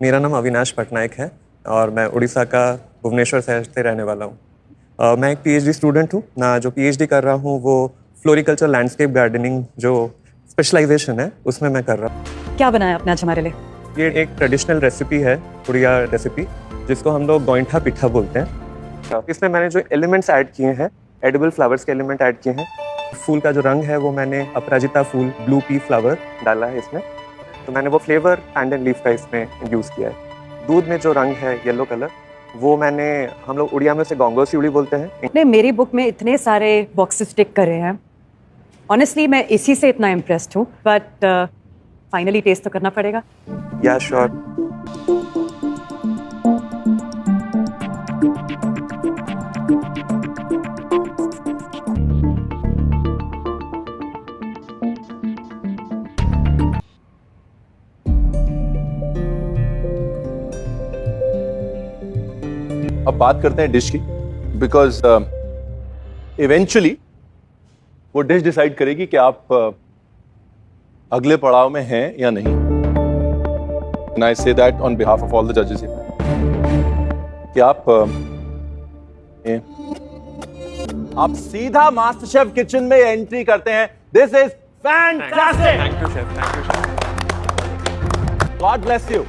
मेरा नाम अविनाश पटनायक है और मैं उड़ीसा का भुवनेश्वर शहर से रहने वाला हूँ। मैं एक पीएचडी स्टूडेंट हूँ। मैं जो पीएचडी कर रहा हूँ वो फ्लोरिकल्चर लैंडस्केप गार्डनिंग जो स्पेशलाइजेशन है उसमें मैं कर रहा हूँ। क्या बनाया आपने आज हमारे लिए? ये एक ट्रेडिशनल रेसिपी है, उड़िया रेसिपी, जिसको हम लोग गोइंठा पिठा बोलते हैं। इसमें मैंने जो एलिमेंट्स ऐड किए हैं, एडिबल फ्लावर्स के एलिमेंट ऐड किए हैं। फूल का जो रंग है वो मैंने अपराजिता फूल, ब्लू पी फ्लावर डाला है इसमें, तो मैंने वो फ्लेवर पैंडन लीफ का इसमें यूज़ किया है। दूध में जो रंग है येलो कलर, वो मैंने, हम लोग उड़िया में उसे गोंगो सिउड़ी बोलते हैं। आपने मेरी बुक में इतने सारे बॉक्सेस टिक करे हैं, ऑनेस्टली मैं इसी से इतना इम्प्रेस्ड हूँ, बट फाइनली टेस्ट तो करना पड़ेगा। या श्योर। अब बात करते हैं डिश की, बिकॉज इवेंचुअली वो डिश डिसाइड करेगी कि आप अगले पड़ाव में हैं या नहीं। And I say that on behalf of all the जजेस कि आप सीधा मास्टर शेफ किचन में एंट्री करते हैं। This is fantastic. Thank you chef, thank you chef. God bless you.